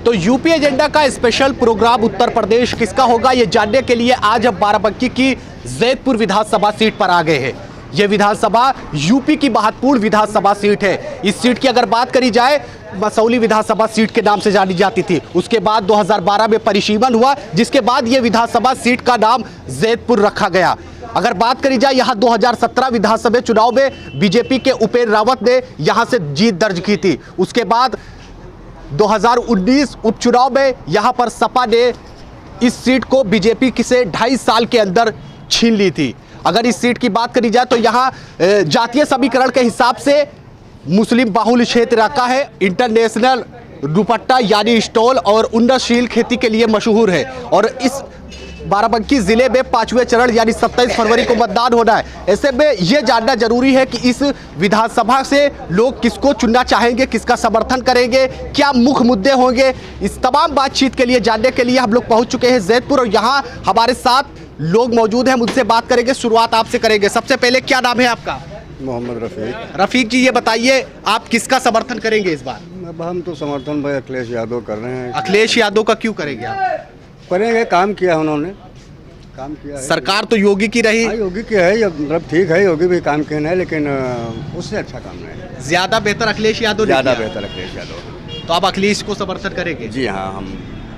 तो UP agenda का special programme Uttar Pradesh किसका होगा, ये जानने के लिए आज हम बाराबंकी की जैदपुर विधानसभा सीट पर आ गए हैं। यह विधानसभा यूपी की महत्वपूर्ण विधानसभा सीट है। इस सीट की अगर बात करी जाए, मसौली विधानसभा सीट के नाम से जानी जाती थी। उसके बाद 2012 में परिसीमन हुआ, जिसके बाद यह विधानसभा सीट का नाम जैदपुर रखा गया। अगर बात करी जाए, यहाँ 2017 विधानसभा चुनाव में बीजेपी के उपेंद्र रावत ने यहाँ से जीत दर्ज की थी। उसके बाद 2019 उपचुनाव में यहाँ पर सपा ने इस सीट को बीजेपी से 2.5 साल के अंदर छीन ली थी। अगर इस सीट की बात करी जाए तो यहाँ जातीय समीकरण के हिसाब से मुस्लिम बाहुल्य क्षेत्र रखा है। इंटरनेशनल दुपट्टा यानी स्टॉल और उन्नतशील खेती के लिए मशहूर है। और इस बाराबंकी जिले में 5वें चरण यानी 27 फरवरी को मतदान होना है। ऐसे में यह जानना जरूरी है कि इस विधानसभा से लोग किसको चुनना चाहेंगे, किसका समर्थन करेंगे, क्या मुख्य मुद्दे होंगे। इस तमाम बातचीत के लिए जानने के लिए हम लोग पहुंच चुके हैं जैदपुर, और यहाँ हमारे साथ लोग मौजूद हैं, उनसे बात करेंगे। शुरुआत आपसे करेंगे। सबसे पहले क्या नाम है आपका? मोहम्मद रफीक। रफीक जी, ये बताइए आप किसका समर्थन करेंगे इस बार? अब हम तो समर्थन भाई अखिलेश यादव कर रहे हैं। अखिलेश यादव का क्यों करेंगे आप? करेंगे, काम किया उन्होंने, काम किया है। सरकार तो योगी की रही। हाँ, योगी की है, मतलब ठीक है, योगी भी काम किए हैं, लेकिन उससे अच्छा काम नहीं है। ज्यादा बेहतर अखिलेश यादव, ज़्यादा बेहतर अखिलेश यादव। तो आप अखिलेश को समर्थन करेंगे? जी हाँ, हम,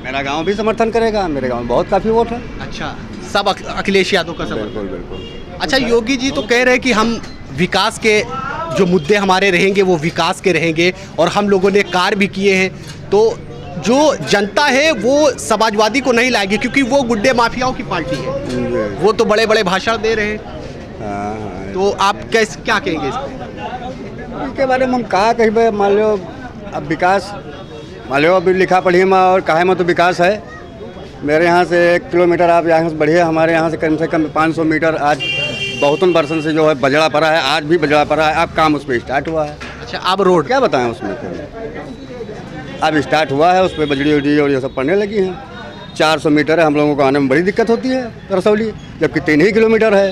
मेरा गांव भी समर्थन करेगा। मेरे गांव में बहुत काफ़ी वोट है। अच्छा, सब अखिलेश यादव का समर्थन? बिल्कुल बिल्कुल। अच्छा, योगी जी तो कह रहे हैं कि हम विकास के जो मुद्दे हमारे रहेंगे वो विकास के रहेंगे, और हम लोगों ने कार्य भी किए हैं। तो जो जनता है वो समाजवादी को नहीं लाएगी, क्योंकि वो गुड्डे माफियाओं की पार्टी है। वो तो बड़े बड़े भाषण दे रहे हैं। हाँ, तो आप कैसे क्या कहेंगे इसके बारे में हम कहा कहीं, मान लो अब विकास, मान लो अभी लिखा पढ़ी में और कहे में तो विकास है। मेरे यहाँ से 1 किलोमीटर आप यहाँ से बढ़िए, हमारे यहाँ से कम 500 मीटर आज बहुतन वर्षन से जो है बजड़ा पड़ा है, आज भी बजड़ा पड़ा है। अब काम उस पर स्टार्ट हुआ है। अच्छा, अब रोड क्या बताएं उसमें, अब स्टार्ट हुआ है, उस पर बजड़ी उजड़ी और ये सब पड़ने लगी हैं। 400 मीटर है, हम लोगों को आने में बड़ी दिक्कत होती है रसौली, जबकि 3 ही किलोमीटर है।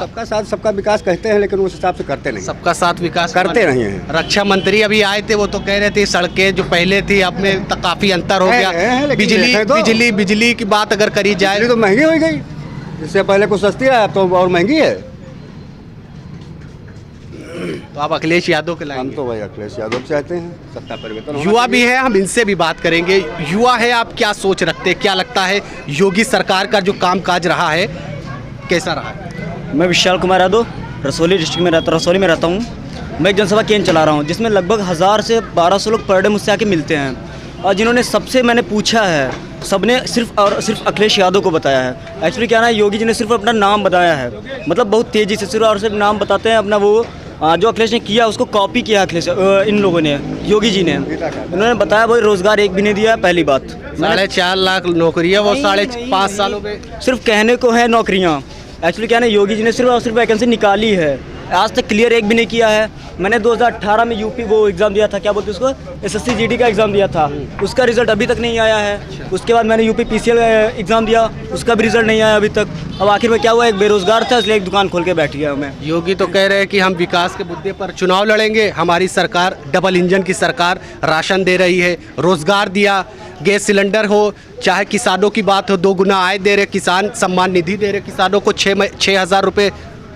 सबका साथ सबका विकास कहते हैं, लेकिन उस हिसाब से करते नहीं। सबका साथ विकास करते नहीं हैं। रक्षा मंत्री अभी आए थे, वो तो कह रहे थे सड़कें जो पहले थी अब में काफी अंतर हो गया। बिजली की बात अगर करी जाए तो महंगी हो गई, इससे पहले कुछ सस्ती है, अब तो और महंगी है। तो आप अखिलेश यादव के लाएंगे? हम तो भाई अखिलेश यादव चाहते हैं, सत्ता परिवर्तन। युवा भी है, हम इनसे भी बात करेंगे। युवा है, आप क्या सोच रखते हैं, क्या लगता है योगी सरकार का जो कामकाज रहा है कैसा रहा है? मैं विशाल कुमार यादव रसौली डिस्ट्रिक्ट में रसौली में रहता हूँ। मैं एक जनसभा केंद्र चला रहा हूँ, जिसमें लगभग 1000 से 1200 लोग पर डे मुझसे आके मिलते हैं। और जिन्होंने सबसे मैंने पूछा है, सबने सिर्फ और सिर्फ अखिलेश यादव को बताया है। एक्चुअली क्या ना, योगी जी ने सिर्फ अपना नाम बताया है, मतलब बहुत तेज़ी से सिर्फ और सिर्फ नाम बताते हैं अपना। वो जो अखिलेश ने किया उसको कॉपी किया अखिलेश, इन लोगों ने, योगी जी ने। उन्होंने बताया वो रोज़गार एक भी नहीं दिया, पहली बात। 4.5 लाख नौकरियाँ वो 5.5 सालों में सिर्फ कहने को है नौकरियाँ। एक्चुअली क्या है, योगी जी ने सिर्फ और सिर्फ वैकेंसी निकाली है, आज तक क्लियर एक भी नहीं किया है। मैंने 2018 में यूपी वो एग्ज़ाम दिया था, क्या बोलते हैं उसको, SSC GD का एग्ज़ाम दिया था, उसका रिज़ल्ट अभी तक नहीं आया है। उसके बाद मैंने यूपी PCL एग्ज़ाम दिया, उसका भी रिज़ल्ट नहीं आया अभी तक। अब आखिर में क्या हुआ, एक बेरोज़गार था इसलिए एक दुकान खोल के बैठ गया मैं। योगी तो कह रहे हैं कि हम विकास के मुद्दे पर चुनाव लड़ेंगे, हमारी सरकार डबल इंजन की सरकार, राशन दे रही है, रोज़गार दिया, गैस सिलेंडर हो, चाहे किसानों की बात हो, 2 गुना आय दे रहे, किसान सम्मान निधि दे रहे, किसानों को 6,000 रुपये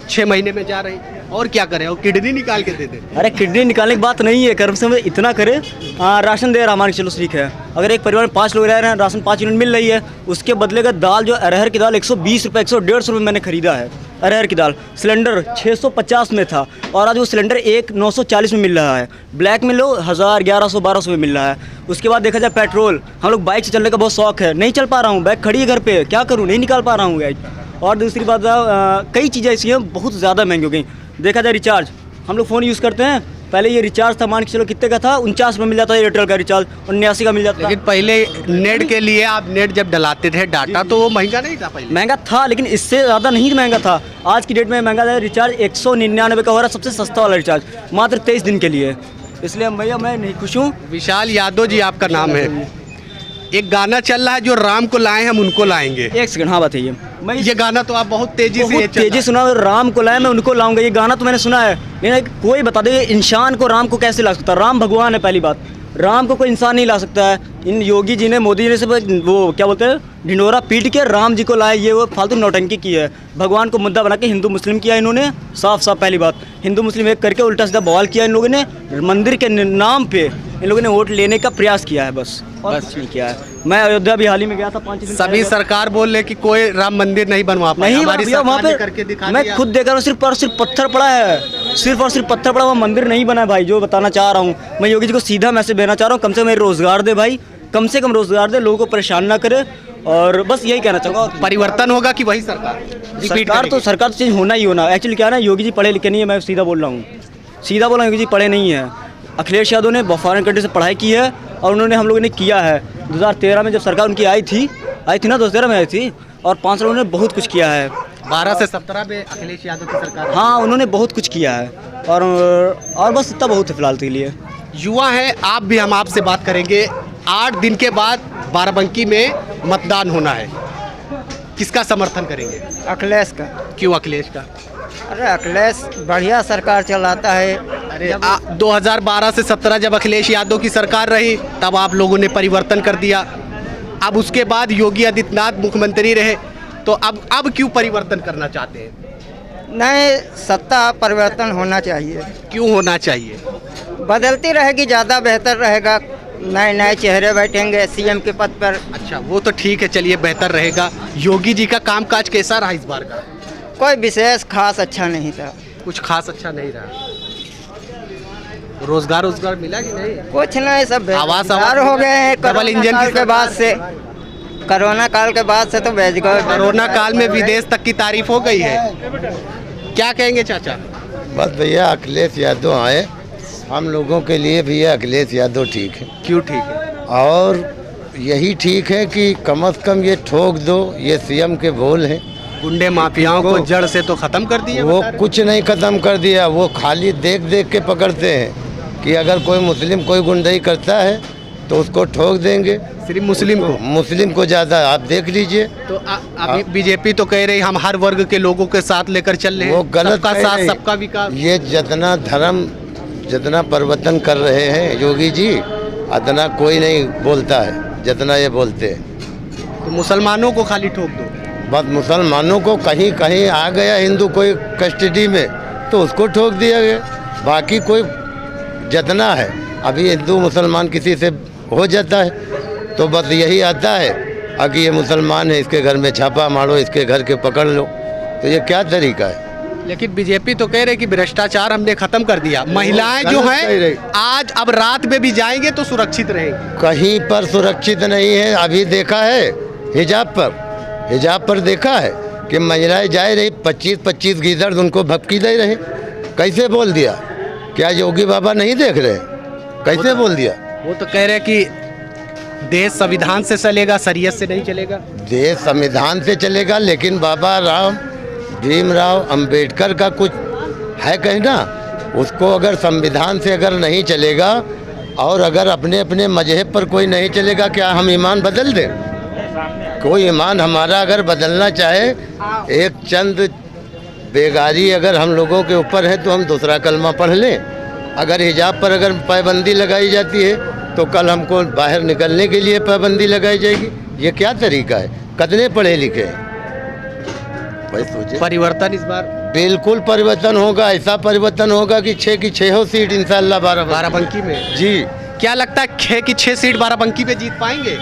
6 महीने में जा रही। और क्या करें, और किडनी निकाल के दे दे। अरे किडनी निकालने की बात नहीं है, कर्म से इतना करे। राशन दे रहा हमारे, चलो ठीक है। अगर एक परिवार में 5 लोग रह रहे हैं, राशन 5 यूनिट मिल रही है, उसके बदले का दाल जो अरहर की दाल 120 रुपये 150 रुपये मैंने खरीदा है अरहर की दाल। सिलेंडर 650 में था और आज वो सिलेंडर 940 में मिल रहा है। ब्लैक में लो 1000 1100 1200 में मिल रहा है। उसके बाद देखा जाए पेट्रोल, हम लोग बाइक से चलने का बहुत शौक है, नहीं चल पा रहा हूँ, बाइक खड़ी है घर पे, क्या करूँ, नहीं निकाल पा रहा हूँ बाइक। और दूसरी बात, कई चीज़ें ऐसी हैं बहुत ज़्यादा महंगी हो गई। देखा जाए रिचार्ज, हम लोग फ़ोन यूज़ करते हैं, पहले ये रिचार्ज था मान के चलो कितने का था, 49 में मिल जाता है एयरटेल का रिचार्ज, 79 का मिल जाता है। लेकिन पहले नेट के लिए आप नेट जब डलाते थे डाटा, तो वो महंगा नहीं था पहले? महंगा था, लेकिन इससे ज़्यादा नहीं महंगा था। आज की डेट में महंगा है, रिचार्ज 199 का हो रहा है, सबसे सस्ता वाला रिचार्ज, मात्र 23 दिन के लिए। इसलिए भैया मैं नहीं खुश हूँ। विशाल यादव जी आपका नाम है। एक गाना चल रहा है, जो राम को लाए हम उनको लाएंगे। एक सेकंड, हाँ बताइए। मैं ये गाना तो आप बहुत तेजी सुना, राम को लाए मैं उनको लाऊंगा, ये गाना तो मैंने सुना है, लेकिन कोई बता दे इंसान को राम को कैसे ला सकता। राम भगवान है पहली बात, राम को कोई इंसान नहीं ला सकता है। इन योगी जी ने, मोदी जी ने सब वो क्या बोलते हैं, ढिंडोरा पीट के राम जी को लाए, ये वो फालतू नौटंकी की है। भगवान को मुद्दा बना के हिंदू मुस्लिम किया इन्होंने, साफ साफ पहली बात। हिंदू मुस्लिम एक करके उल्टा सीधा बवाल किया इन लोगों ने। मंदिर के नाम पे इन लोगों ने वोट लेने का प्रयास किया है, बस कुछ नहीं किया है। मैं अयोध्या भी हाल ही में गया था 5 दिन सभी सरकार बोल रहे कि कोई राम मंदिर नहीं बनवा पाई। नहीं हमारी भैया, वहाँ सरकार ने करके दिखा पे मैं दिया। खुद देख रहा हूँ, सिर्फ और सिर्फ पत्थर पड़ा है, सिर्फ और सिर्फ पत्थर पड़ा, वहाँ मंदिर नहीं बना है भाई। जो बताना चाह रहा हूँ मैं, योगी जी को सीधा मैसेज देना चाह रहा हूँ, कम से कम रोजगार दे भाई, कम से कम रोजगार दे, लोगों को परेशान ना करे। और बस यही कहना चाहूँगा। परिवर्तन होगा कि वही सरकार रिपीट सरकार तो चेंज होना ही होना। एक्चुअली क्या है ना, योगी जी पढ़े लिखे नहीं है, मैं सीधा बोल रहा हूँ, सीधा बोल रहा हूँ, योगी जी पढ़े नहीं है। अखिलेश यादव ने फॉरेन कंट्री से पढ़ाई की है और उन्होंने हम लोगों ने किया है। 2013 में जब सरकार उनकी आई थी ना, 2013 में आई थी, और 5 साल उन्होंने बहुत कुछ किया है। 12 से 17 में अखिलेश यादव की सरकार। हाँ, उन्होंने बहुत कुछ किया है, और बस इतना बहुत है फिलहाल के लिए। युवा है आप भी, हम आपसे बात करेंगे। 8 दिन के बाद बाराबंकी में मतदान होना है, किसका समर्थन करेंगे? अखिलेश का। क्यों अखिलेश का? अरे अखिलेश बढ़िया सरकार चलाता है। अरे 2012 से 17 जब अखिलेश यादव की सरकार रही तब आप लोगों ने परिवर्तन कर दिया। अब उसके बाद योगी आदित्यनाथ मुख्यमंत्री रहे, तो अब क्यों परिवर्तन करना चाहते हैं? नहीं, सत्ता परिवर्तन होना चाहिए। क्यों होना चाहिए? बदलती रहेगी, ज़्यादा बेहतर रहेगा। नए नए चेहरे बैठेंगे सीएम के पद पर। अच्छा, वो तो ठीक है, चलिए बेहतर रहेगा। योगी जी का कामकाज कैसा रहा इस बार का? कोई विशेष खास अच्छा नहीं था। कुछ खास अच्छा नहीं रहा। रोजगार मिला कि नहीं? कुछ नहीं, सब आवास बेरोजगार हो गए हैं। डबल इंजन काल की के बाद से, कोरोना काल के बाद से तो बेरोजगार। कोरोना काल में विदेश तक की तारीफ हो गई है। क्या कहेंगे चाचा? बस भैया अखिलेश यादव आए, हम लोगों के लिए भैया अखिलेश यादव ठीक है। क्यों ठीक है? और यही ठीक है कि कम से कम ये ठोक दो, ये सीएम के बोल हैं। गुंडे माफियाओं को जड़ से तो खत्म कर दिया। वो कुछ नहीं खत्म कर दिया, वो खाली देख देख के पकड़ते हैं कि अगर कोई मुस्लिम कोई गुंडई करता है तो उसको ठोक देंगे। सिर्फ मुस्लिम को ज़्यादा आप देख लीजिए। तो अभी बीजेपी तो कह रही हम हर वर्ग के लोगों के साथ लेकर चल रहे हैं। वो गलत सबका कह साथ रहे हैं। सबका विकास। ये जितना धर्म जितना परिवर्तन कर रहे हैं योगी जी, उतना कोई नहीं बोलता है जितना ये बोलते हैं। तो मुसलमानों को खाली ठोक दो। बस मुसलमानों को कहीं कहीं आ गया हिंदू कोई कस्टडी में तो उसको ठोक दिया गया। बाकी कोई जितना है, अभी हिंदू मुसलमान किसी से हो जाता है तो बस यही आता है कि ये मुसलमान है, इसके घर में छापा मारो, इसके घर के पकड़ लो। तो ये क्या तरीका है? लेकिन बीजेपी तो कह रही कि भ्रष्टाचार हमने खत्म कर दिया। महिलाएं जो गलत कह रही। हैं आज अब रात में भी जाएंगे तो सुरक्षित रहेंगी। कहीं पर सुरक्षित नहीं है। अभी देखा है हिजाब पर देखा है कि महिलाएं जा रही 25-25 गीदड़ उनको भपकी दे रहे। कैसे बोल दिया? क्या योगी बाबा नहीं देख रहे? कैसे बोल दिया? वो तो कह रहे कि देश संविधान से चलेगा, शरीयत से नहीं चलेगा। देश संविधान से चलेगा, लेकिन बाबा भीमराव अंबेडकर का कुछ है कहना। उसको अगर संविधान से अगर नहीं चलेगा और अगर अपने अपने मजहब पर कोई नहीं चलेगा, क्या हम ईमान बदल दें? कोई ईमान हमारा अगर बदलना चाहे, एक चंद बेगारी अगर हम लोगों के ऊपर है तो हम दूसरा कलमा पढ़ लें। अगर हिजाब पर अगर पाबंदी लगाई जाती है तो कल हमको बाहर निकलने के लिए पाबंदी लगाई जाएगी। ये क्या तरीका है? कितने पढ़े लिखे हैं भाई? सोचिए। परिवर्तन इस बार बिल्कुल परिवर्तन होगा। ऐसा परिवर्तन होगा कि 6 की 6 सीट इंशाल्लाह बाराबंकी में। जी। क्या लगता है 6 की 6 सीट बाराबंकी पे जीत पाएंगे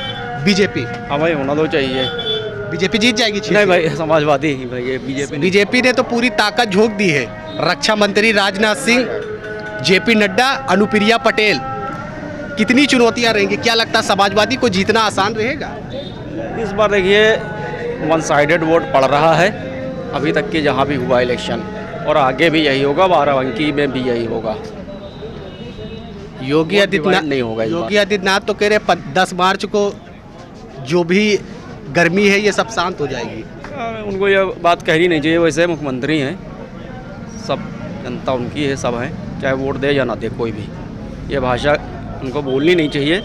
बीजेपी? हाँ भाई, होना तो चाहिए। बीजेपी जीत जाएगी 6 नहीं सीट? भाई, समाजवादी ही भाई, ये बीजेपी ने तो पूरी ताकत झोंक दी है। रक्षा मंत्री राजनाथ सिंह, जेपी नड्डा, अनुप्रिया पटेल, कितनी चुनौतियां रहेंगी? क्या लगता है समाजवादी को जीतना आसान रहेगा? इस बार देखिए वन साइडेड वोट पड़ रहा है अभी तक के जहाँ भी हुआ इलेक्शन, और आगे भी यही होगा। बाराबंकी में भी यही होगा। योगी आदित्यनाथ नहीं होगा। योगी आदित्यनाथ तो कह रहे 10 मार्च को जो भी गर्मी है ये सब शांत हो जाएगी। उनको ये बात कहनी नहीं चाहिए। वैसे मुख्यमंत्री हैं, सब जनता उनकी है, सब हैं, चाहे वोट दे या ना दे कोई भी। ये भाषा उनको बोलनी नहीं चाहिए।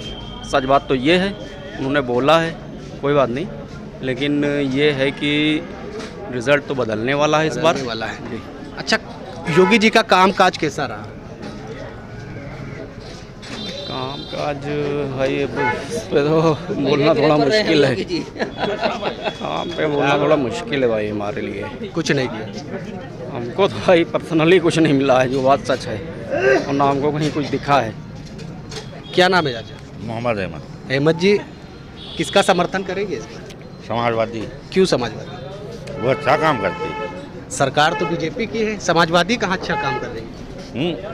सच बात तो ये है, उन्होंने बोला है, कोई बात नहीं, लेकिन ये है कि रिजल्ट तो बदलने वाला है इस बार। वाला है। अच्छा, योगी जी का कामकाज कैसा रहा? आम का आज है ये इस पे तो बोलना थोड़ा मुश्किल है। आम पे बोलना थोड़ा मुश्किल है भाई हमारे लिए। कुछ नहीं किया। हमको तो भाई पर्सनली कुछ नहीं मिला है, जो बात सच है, और ना हमको कहीं कुछ दिखा है। क्या नाम है चाचा? मोहम्मद अहमद। अहमद जी, किसका समर्थन करेंगे इस बार? समाजवादी। क्यों समाजवादी? वो अच्छा काम करती है। सरकार तो बीजेपी की है, समाजवादी कहाँ अच्छा काम कर रही है?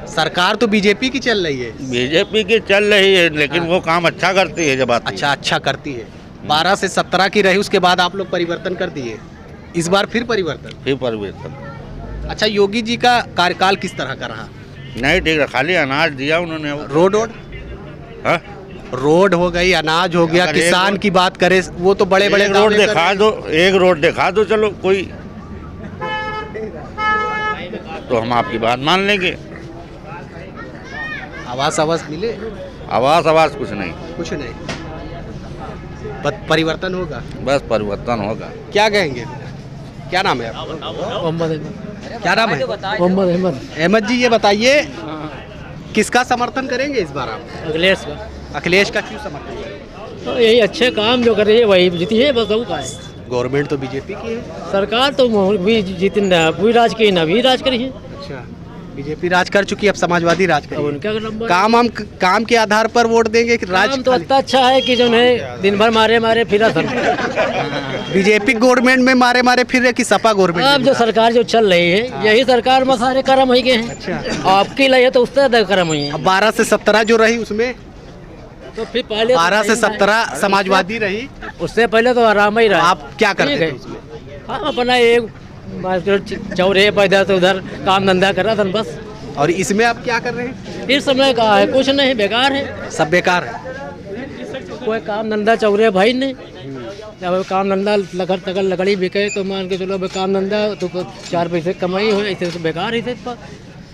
सरकार तो बीजेपी की चल रही है। बीजेपी की चल रही है, लेकिन वो काम अच्छा करती है जब आती है। अच्छा करती है। 12 से 17 की रही, उसके बाद आप लोग परिवर्तन कर दिए, इस बार फिर परिवर्तन। फिर परिवर्तन। अच्छा, योगी जी का कार्यकाल किस तरह का रहा? नहीं ठीक है, खाली अनाज दिया उन्होंने। रोड हाँ? रोड हो गई, अनाज हो गया, अगर एक किसान रोड- की बात करें वो तो बड़े बड़े रोड दिखा दो, एक रोड दिखा दो, चलो कोई, तो हम आपकी बात मान लेंगे। आवास मिले? आवास कुछ नहीं, कुछ नहीं, बस परिवर्तन होगा। बस परिवर्तन होगा। क्या कहेंगे? क्या नाम है आपका? क्या नाम है? मोहम्मद अहमद। अहमद जी, ये बताइए किसका समर्थन करेंगे इस बार आप? अखिलेश का। अखिलेश का क्यों समर्थन करेंगे? तो यही अच्छे काम जो कर रही है वही जीती है, बस वो का है। गवर्नमेंट तो बीजेपी की है। सरकार तो भी जीती न भी राज की न भी राज करी है। अच्छा, बीजेपी राज कर चुकी, अब समाजवादी राज अब करेगी। उनका नंबर काम के आधार पर वोट देंगे कि राज? काम तो इतना अच्छा है कि जो है दिन भर मारे फिरा सर। बीजेपी गवर्नमेंट में मारे फिर रहे कि सपा गवर्नमेंट अब में? जो सरकार जो चल रही है यही सरकार में सारे कर्म हो गए हैं। अच्छा, आपकी लई है तो उससे ज्यादा कर्म हुई है। अब 12 से 17 जो रही उसमें तो फिर पहले 12 से 17 समाजवादी रही। उससे पहले तो आराम ही रहा। आप क्या करते ठीक थे है। उसमें? हम अपना एक चौरे पर इधर से उधर काम धंधा कर रहा था बस। और इसमें आप क्या कर रहे हैं? इस समय का है कुछ नहीं, बेकार है, सब बेकार है। कोई काम धंधा चौरे भाई नहीं। जब काम धंधा लकड़ी बिके तो मान के चलो काम धंधा तो 4 पैसे कमाई हो, ऐसे तो बेकार ही थे।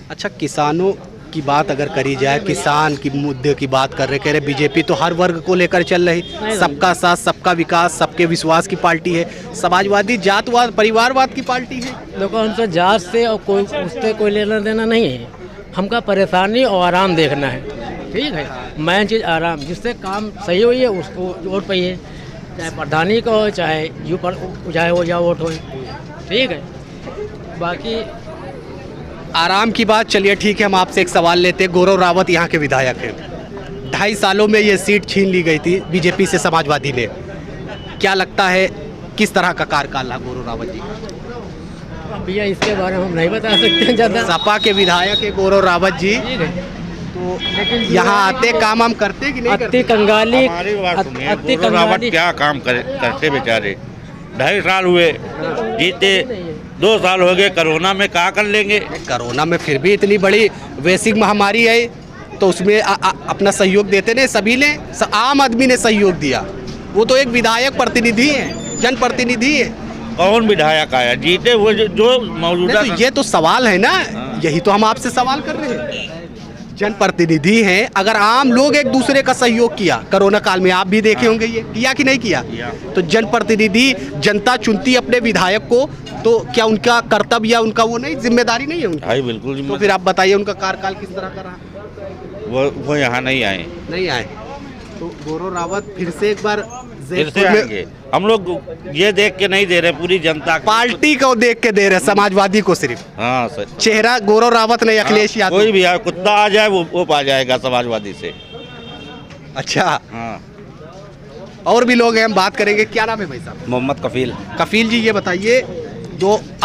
अच्छा, किसानों की बात अगर करी जाए, किसान की मुद्दे की बात कर रहे, कह रहे बीजेपी तो हर वर्ग को लेकर चल रही, सबका साथ सबका विकास सबके विश्वास की पार्टी है। समाजवादी जातवाद परिवारवाद की पार्टी है। देखो, हमसे जात से और कोई उससे कोई लेना देना नहीं है। हमका परेशानी और आराम देखना है, ठीक है। मेन चीज़ आराम, जिससे काम सही हुई है उसको वोट पाइए, चाहे प्रधानी का हो चाहे चाहे वो या वोट हो, ठीक है। बाकी आराम की बात, चलिए ठीक है, हम आपसे एक सवाल लेते हैं। गौरव रावत यहाँ के विधायक हैं, 2.5 सालों में ये सीट छीन ली गई थी बीजेपी से समाजवादी ने। क्या लगता है किस तरह का कार्यकाल रहा गौरव रावत जी? अब भैया इसके बारे में हम नहीं बता सकते ज़्यादा। सपा के विधायक है गौरव रावत जी, ठीक है, तो यहाँ आते काम हम करते कि नहीं अति करते? कंगाली, हमारी बात सुनिए, अति गौरव रावत कंगाली। क्या काम करते बेचारे? 2.5 साल हुए जीते, 2 साल हो गए, कोरोना में क्या कर लेंगे? कोरोना में फिर भी इतनी बड़ी वैश्विक महामारी है तो उसमें अपना सहयोग देते ने सभी ने, आम आदमी ने सहयोग दिया। वो तो एक विधायक प्रतिनिधि है, जनप्रतिनिधि है। कौन विधायक आया? जीते हुए जो मौजूदा। नहीं, तो ये तो सवाल है ना, यही तो हम आपसे सवाल कर रहे हैं। जनप्रतिनिधि हैं, अगर आम लोग एक दूसरे का सहयोग किया कोरोना काल में, आप भी देखे होंगे, ये किया कि नहीं किया? तो जनप्रतिनिधि, जनता चुनती अपने विधायक को, तो क्या उनका कर्तव्य या उनका वो नहीं, जिम्मेदारी नहीं है उनकी? भाई बिल्कुल। तो फिर आप बताइए उनका कार्यकाल किस तरह का रहा? वो यहाँ नहीं आए, नहीं आए, तो गौरव रावत फिर से एक बार फिर से आएंगे। हम लोग ये देख के नहीं दे रहे, पूरी जनता पार्टी को देख के दे रहे, समाजवादी को सिर्फ। हाँ सर, चेहरा गौरव रावत नहीं, अखिलेश यादव। कोई भी आए, कुत्ता आ जाए वो पा जाएगा समाजवादी से। अच्छा, हाँ, और भी लोग हैं, हम बात करेंगे। क्या नाम है भाई साहब? मोहम्मद कफील। कफील जी, ये बताइए,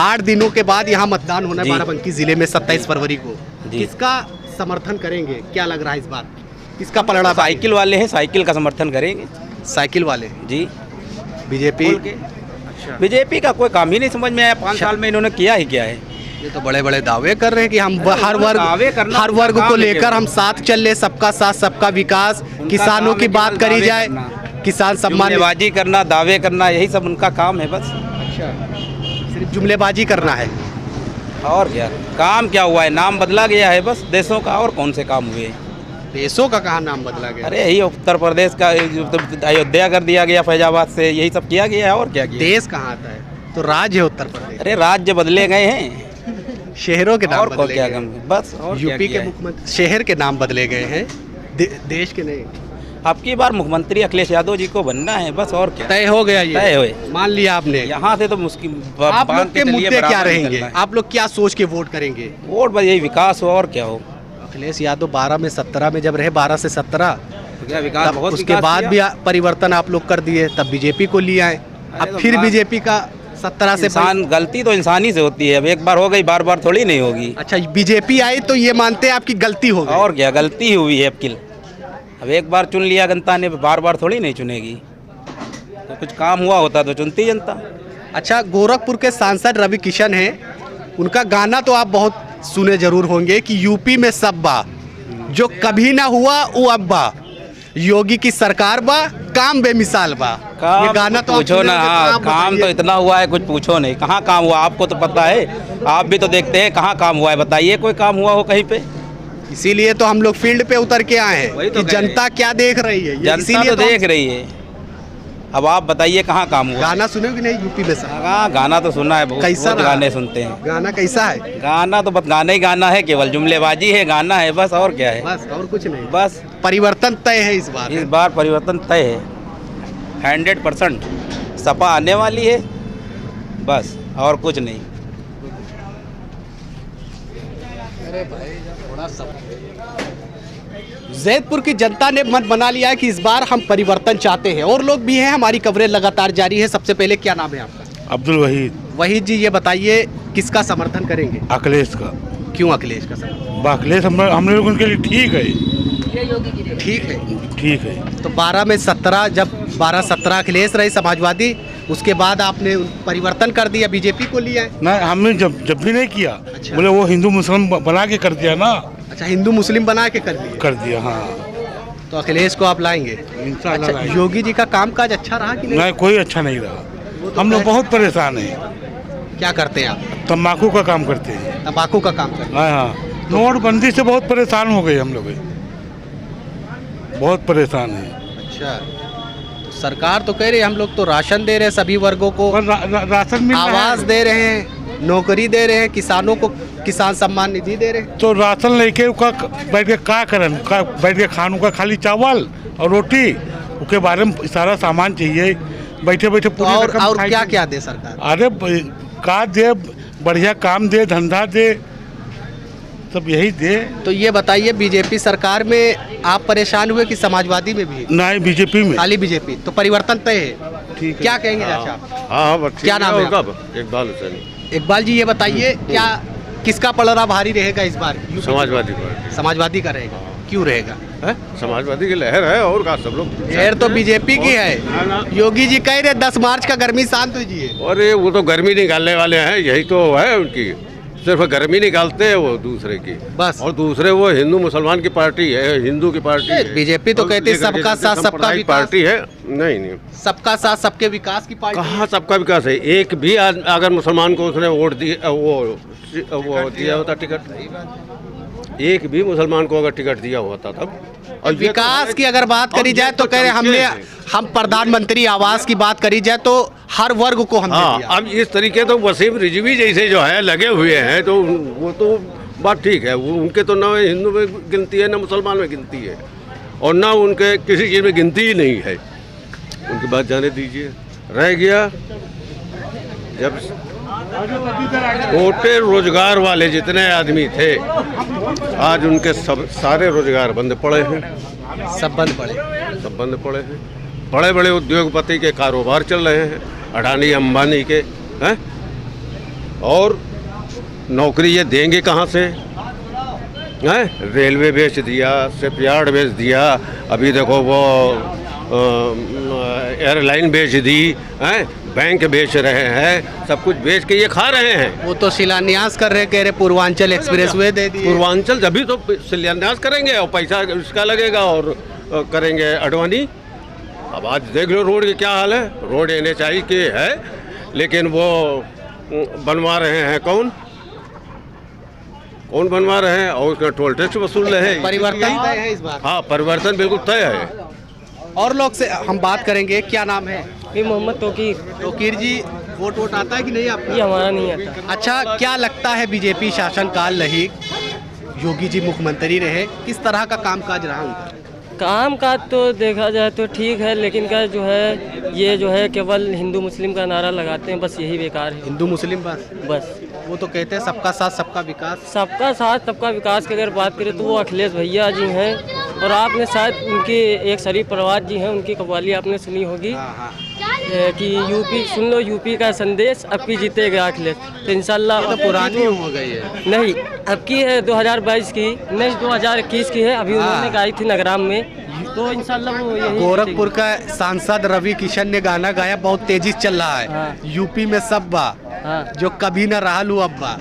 8 दिनों के बाद यहाँ मतदान होना है बाराबंकी जिले में 27 फरवरी को, किसका समर्थन करेंगे? क्या लग रहा है इस बार किसका पलड़ा? साइकिल वाले हैं, साइकिल का समर्थन करेंगे। साइकिल वाले जी, बीजेपी। अच्छा, बीजेपी का कोई काम ही नहीं समझ में आया। 5 साल में इन्होंने किया ही क्या है? ये तो बड़े बड़े दावे कर रहे हैं कि हम हर वर्ग को काम लेकर है। हम साथ चल ले, सबका साथ सबका विकास। किसानों की बात करी जाए, किसान सम्मान, जुमलेबाजी करना, दावे करना, यही सब उनका काम है बस। सिर्फ जुमलेबाजी करना है। और क्या काम क्या हुआ है? नाम बदला गया है बस देशों का, और कौन से काम हुए? देशों का कहाँ नाम बदला गया? अरे यही उत्तर प्रदेश का अयोध्या कर दिया गया फैजाबाद से, यही सब किया गया है। और क्या किया? देश कहाँ आता है? तो राज्य है उत्तर प्रदेश। अरे राज्य बदले गए हैं, शहरों के नाम और बदले क्या गए काम बस। और क्या यूपी किया के है? मुख्यमंत्री शहर के नाम बदले गए हैं। देश के नहीं? अब की बार मुख्यमंत्री अखिलेश यादव जी को बनना है बस, और क्या। तय हो गया ये? तय हुए, मान लिया आपने? यहाँ से तो मुश्किल। आप लोग के मुद्दे क्या रहेंगे? निकलना है। आप लोग क्या सोच के वोट करेंगे? वोट बस यही, विकास हो और क्या हो। अखिलेश यादव 12 में 17 में जब रहे, 12 से 17, तो क्या विकास, तब बहुत उसके विकास बाद किया। भी परिवर्तन आप लोग कर दिए, तब बीजेपी को लिए आए, अब तो फिर बात- बीजेपी का 17 से इंसान, गलती तो इंसानी से होती है। अब एक बार हो गई, बार बार थोड़ी नहीं होगी। अच्छा, बीजेपी आई तो ये मानते हैं आपकी गलती हो गई? और क्या, गलती ही हुई है अब। अब एक बार चुन लिया जनता ने, बार बार थोड़ी नहीं चुनेगी। तो कुछ काम हुआ होता तो चुनती जनता। अच्छा, गोरखपुर के सांसद रवि किशन हैं, उनका गाना तो आप बहुत सुने जरूर होंगे कि यूपी में सब बा, जो कभी ना हुआ वो अब बा, योगी की सरकार बा, काम बेमिसाल बा। ये गाना तो आप पूछो सुने ना, होंगे, हाँ, आप काम तो बताइए। इतना हुआ है, कुछ पूछो नहीं। कहाँ काम हुआ, आपको तो पता है, आप भी तो देखते हैं। कहाँ काम हुआ है, बताइए कोई काम हुआ हो कहीं पे। इसीलिए तो हम लोग फील्ड पे उतर के आए वही हैं तो कि कह रहे जनता क्या देख रही है, ये जनता इसीलिए तो तो हम- देख रही है। अब आप बताइए कहाँ काम हुआ। गाना सुने कि नहीं यूपी में? सब हाँ, गाना तो सुना है, बहुत कैसा बहुत रहा? गाने सुनते हैं। गाना कैसा है? गाना तो बस गाना ही गाना है, केवल जुमलेबाजी है, गाना है बस, और क्या है। बस, और कुछ नहीं? बस परिवर्तन तय है इस बार? इस बार परिवर्तन तय है, 100%। सपा आने वाली है बस, और कुछ नहीं। जैदपुर की जनता ने मन बना लिया है कि इस बार हम परिवर्तन चाहते हैं, और लोग भी हैं। हमारी कवरेज लगातार जारी है। सबसे पहले क्या नाम है आपका? अब्दुल वहीद। वहीद जी, ये बताइए किसका समर्थन करेंगे? अखिलेश का। क्यों अखिलेश का समर्थन? अखिलेश हम लोग उनके लिए ठीक है। ठीक है। ठीक है। तो 12 में 17, जब 12-17 अखिलेश रहे समाजवादी, उसके बाद आपने परिवर्तन कर दिया, बीजेपी को लिया है। ना, हमने जब भी नहीं किया। अच्छा। बोले वो हिंदू मुस्लिम बना के कर दिया ना। अच्छा, हिंदू मुस्लिम बना के कर दिया? कर दिया, हाँ। तो अखिलेश को आप लाएंगे? इंशाल्लाह अच्छा, लाएंगे। योगी जी का कामकाज अच्छा रहा कि नहीं? नहीं, कोई अच्छा नहीं रहा। हम लोग बहुत परेशान हैं। क्या करते हैं आप? तम्बाकू का काम करते हैं। तंबाकू का काम करते हाँ हाँ, नोटबंदी से बहुत परेशान हो गए हम लोग, बहुत परेशान हैं। हैं? अच्छा, तो सरकार तो कह रही है हम लोग तो राशन दे रहे हैं सभी वर्गों को, और राशन मिल रहा है। आवास दे रहे हैं, नौकरी दे रहे हैं, किसानों को किसान सम्मान निधि दे रहे हैं। तो राशन लेके बैठ के का करन का बैठ के खानों का खाली चावल और रोटी, उसके बारे में सारा सामान चाहिए। बैठे बैठे तो पूरी रकम और खाई क्या जाए। क्या दे सरकार? अरे का दे, बढ़िया काम दे, धंधा दे, सब यही दे। तो ये बताइए, बीजेपी सरकार में आप परेशान हुए कि समाजवादी में भी? ना, बीजेपी में। खाली बीजेपी। तो परिवर्तन तय है। ठीक है। क्या कहेंगे चाचा? हाँ, क्या नाम है आपका? इकबाल हुसैन, इकबाल जी, ये बताइए क्या किसका पलड़ा भारी रहेगा इस बार? समाजवादी पार्टी। समाजवादी का रहेगा? क्यों रहेगा? समाजवादी की लहर है, और का सब लोग। लहर तो बीजेपी की है। योगी जी कह रहे 10 मार्च का गर्मी शांत कीजिए। और ये वो तो गर्मी निकालने वाले हैं, यही तो है उनकी। सिर्फ गर्मी निकालते हैं वो दूसरे की, बस। और दूसरे वो हिंदू मुसलमान की पार्टी है, हिंदू की पार्टी है। बीजेपी तो कहती है सबका साथ सबका विकास पार्टी है। नहीं नहीं, सबका साथ सबके विकास की पार्टी। कहाँ सबका विकास है? एक भी अगर मुसलमान को उसने वोट दिया, वो दिया होता टिकट, एक भी मुसलमान को अगर टिकट दिया होता तब। और ये तो विकास है- की अगर बात करी और जाए ये तो कह रहे हमने, चमचे हैं। हम प्रधानमंत्री आवास की बात करी जाए तो हर वर्ग को हमने हाँ, दिया। अब इस तरीके तो वसीम रिजवी जैसे जो है लगे हुए हैं, तो वो तो बात ठीक है। वो उनके तो ना हिंदू में गिनती है, ना मुसलमान में गिनती है, और ना उनके किसी चीज़ में गिनती ही नहीं है। उनकी बात जाने दीजिए। रह गया जब छोटे रोजगार वाले जितने आदमी थे, आज उनके सब सारे रोजगार बंद पड़े हैं। सब बंद पड़े। सब बंद पड़े हैं। बड़े बड़े उद्योगपति के कारोबार चल रहे हैं, अडानी अंबानी के हैं, और नौकरी ये देंगे कहाँ से? हैं, रेलवे बेच दिया, शिपयार्ड बेच दिया, अभी देखो वो एयरलाइन बेच दी, हैं, बैंक बेच रहे हैं, सब कुछ बेच के ये खा रहे हैं। वो तो शिलान्यास कर रहे, कह रहे पूर्वांचल एक्सप्रेसवे दे दिए। पूर्वांचल जब तो शिलान्यास करेंगे और पैसा इसका लगेगा, और करेंगे अडवाणी। अब आज देख लो रोड की क्या हाल है। रोड NHAI के है, लेकिन वो बनवा रहे हैं कौन बनवा रहे हैं, और उसका टोल टैक्स वसूल रहे हैं। परिवर्तन तय है इस बार। हाँ, परिवर्तन बिल्कुल तय है। और लोग से हम बात करेंगे। क्या नाम है? मोहम्मद तोकीर। तोकीर जी, वोट आता है कि नहीं आपको? ये हमारा नहीं आता। अच्छा, क्या लगता है बीजेपी शासनकाल रही, योगी जी मुख्यमंत्री रहे, किस तरह का कामकाज रहा उनका? काम का तो देखा जाए तो ठीक है, लेकिन क्या जो है ये जो है केवल हिंदू मुस्लिम का नारा लगाते हैं, बस यही बेकार है। हिंदू मुस्लिम बस वो तो कहते हैं सबका साथ सबका विकास। सबका साथ सबका विकास की अगर बात करें तो वो अखिलेश भैया जी हैं, और आपने शायद उनकी एक शरीफ परवाज जी हैं, उनकी कव्वाली आपने सुनी होगी कि यूपी सुन लो यूपी का संदेश, अब की जीतेगा अखिलेश। तो इंशाल्लाह तो पुरानी हो गई है। नहीं, अब की है 2022 की, नहीं 2021 की है, अभी उन्होंने गाई थी नगराम में, तो इंशाल्लाह वो यही गोरखपुर का सांसद रवि किशन ने गाना गाया, बहुत तेजी से चल रहा है। यूपी में सब बा जो कभी न रहा लू अब बा।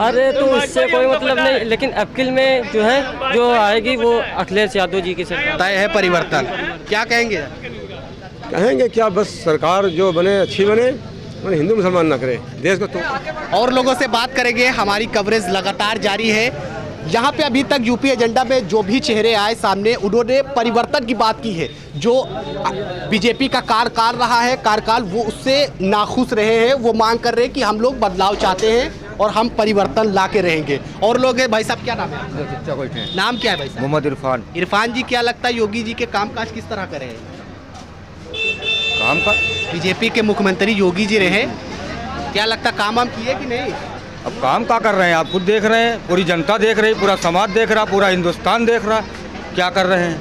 अरे तो उससे कोई मतलब नहीं, लेकिन अप्रिल में जो है जो आएगी वो अखिलेश यादव जी की सरकार तय है परिवर्तन। क्या कहेंगे? कहेंगे क्या, बस सरकार जो बने अच्छी बने, मैंने हिंदू मुसलमान ना करे देश को। तो और लोगों से बात करेंगे, हमारी कवरेज लगातार जारी है। यहाँ पे अभी तक यूपी एजेंडा में जो भी चेहरे आए सामने, उन्होंने परिवर्तन की बात की है। जो बीजेपी का कार्यकाल रहा है, कार्यकाल वो उससे नाखुश रहे हैं, वो मांग कर रहे हैं कि हम लोग बदलाव चाहते हैं और हम परिवर्तन ला के रहेंगे। और लोग हैं, भाई साहब क्या नाम है? नाम क्या है भाई साहब? मोहम्मद इरफान। इरफान जी, क्या लगता है योगी जी के कामकाज किस तरह का रहे? काम का बीजेपी के मुख्यमंत्री योगी जी रहे, क्या लगता काम वाम किए कि नहीं? अब काम का कर रहे हैं, आप खुद देख रहे हैं, पूरी जनता देख रही, पूरा समाज देख रहा, पूरा हिंदुस्तान देख रहा, क्या कर रहे हैं,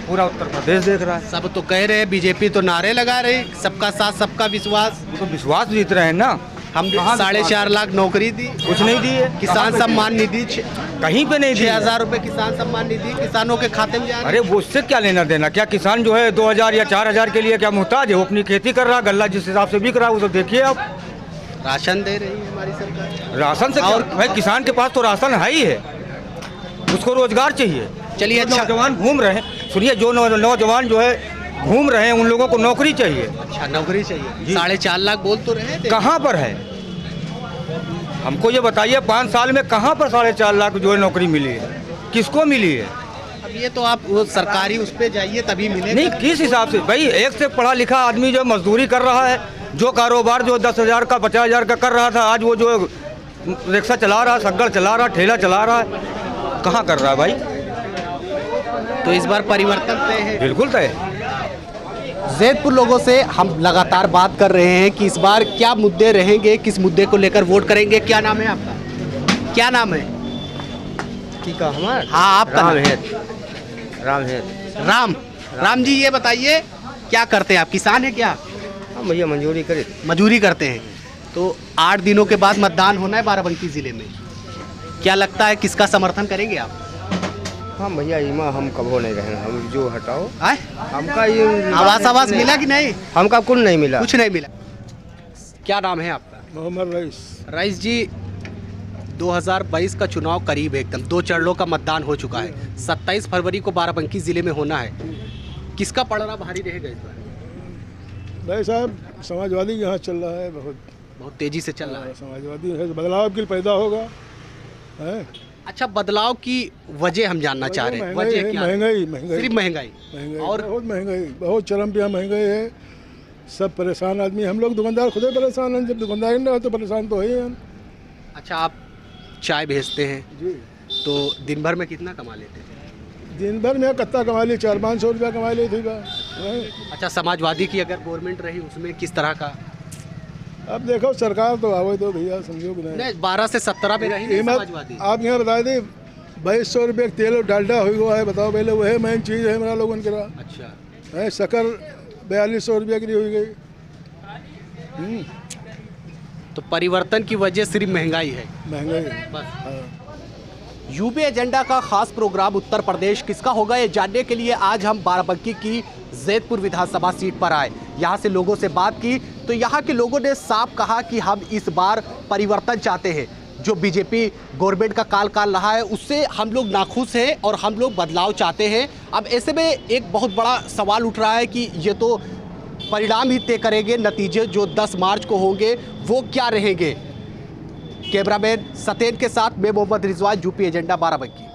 पूरा उत्तर प्रदेश देख रहा है। सब तो कह रहे हैं, बीजेपी तो नारे लगा रहे, सबका साथ सबका विश्वास। तो विश्वास जीत रहे हैं ना। हम 4.5 लाख नौकरी दी, कुछ नहीं दी है। किसान सम्मान निधि कहीं पे नहीं दी। 6,000 रुपए किसान सम्मान निधि किसानों के खाते में जा रहे। अरे वो उससे क्या लेना देना? क्या किसान जो है 2,000 या 4,000 के लिए क्या मुहताज है? वो अपनी खेती कर रहा, गल्ला जिस हिसाब से बिक रहा है वो तो देखिए आप। राशन दे रही है हमारी सरकार। राशन से और भाई किसान के पास तो राशन है ही है, उसको रोजगार चाहिए। चलिए, अच्छा नौजवान घूम रहे हैं, सुनिए, जो नौजवान जो है घूम रहे हैं उन लोगों को नौकरी चाहिए। अच्छा, नौकरी चाहिए। 4.5 लाख बोल तो रहे थे, कहाँ पर है? हमको ये बताइए 5 साल में कहाँ पर 4.5 लाख जो है नौकरी मिली है, किसको मिली है? अब ये तो आप वो सरकारी उस पे जाइए तभी मिलेगा। नहीं, किस हिसाब से भाई? एक से पढ़ा लिखा आदमी जो मजदूरी कर रहा है, जो कारोबार जो 10,000 का 50,000 का कर रहा था, आज वो जो रिक्शा चला रहा, सग्गड़ चला रहा, ठेला चला रहा है, कहाँ कर रहा है भाई? तो इस बार परिवर्तन तय है। बिल्कुल तय। जैदपुर लोगों से हम लगातार बात कर रहे हैं कि इस बार क्या मुद्दे रहेंगे, किस मुद्दे को लेकर वोट करेंगे। क्या नाम है आपका? क्या नाम है? हमारा? हाँ, आपका नाम है? राम। राम जी, ये बताइए क्या करते हैं आप? किसान है क्या? भैया मंजूरी करे, मजदूरी करते हैं। तो 8 दिनों के बाद मतदान होना है बाराबंकी जिले में, क्या लगता है किसका समर्थन करेंगे आप? हम भैया इमा हम कबो नहीं रहे, हम जो हटाओ आए? हमका ये आवास मिला कि नहीं? हमका कुछ नहीं मिला। कुछ नहीं मिला। क्या नाम है आपका? मोहम्मद रईस। रईस जी, 2022 का चुनाव करीब है एकदम, 2 चरणों का मतदान हो चुका है। 27 फरवरी को बाराबंकी जिले में होना है, किसका पलड़ा भारी रहेगा इस बार? भाई साहब, समाजवादी यहाँ चल रहा है, बहुत तेजी से चल रहा है। समाजवादी है, बदलाव के लिए पैदा होगा है। अच्छा, बदलाव की वजह हम जानना चाह रहे हैं। वजह क्या? महंगाई। सिर्फ महंगाई और बहुत महंगाई, बहुत चरम पे महंगाई है। सब परेशान आदमी, हम लोग दुकानदार खुद ही परेशान हैं। जब दुकानदार ना हो तो परेशान तो है ही हम। अच्छा, आप चाय भेजते हैं जी, तो दिन भर में कितना कमा लेते हैं? दिन भर में कत्ता कमा ली, 400-500 रुपया कमा ली थी। अच्छा, समाजवादी की अगर गवर्नमेंट रही उसमें किस तरह का? अब देखो, सरकार तो आवे तो भैया, समझो कि नहीं। 12 से 17 में रही नहीं समाजवादी। आप यहाँ बता दें, 2200 रुपये तेल और डालडा हुआ है, बताओ पहले, वही मेन चीज़ है हमारा लोगों के। अच्छा है, शक्कर 4200 रुपये की हुई गई। तो परिवर्तन की वजह सिर्फ महंगाई है। महंगाई बस। हाँ। यूपी एजेंडा का खास प्रोग्राम उत्तर प्रदेश किसका होगा, ये जानने के लिए आज हम बाराबंकी की जैदपुर विधानसभा सीट पर आए। यहाँ से लोगों से बात की तो यहाँ के लोगों ने साफ कहा कि हम इस बार परिवर्तन चाहते हैं। जो बीजेपी गवर्नमेंट का काल रहा है उससे हम लोग नाखुश हैं और हम लोग बदलाव चाहते हैं। अब ऐसे में एक बहुत बड़ा सवाल उठ रहा है कि ये तो परिणाम ही तय करेंगे, नतीजे जो 10 मार्च को होंगे वो क्या रहेंगे। कैमरामैन सतेन के साथ मैं मोहम्मद रिजवान, यूपी एजेंडा बाराबंकी।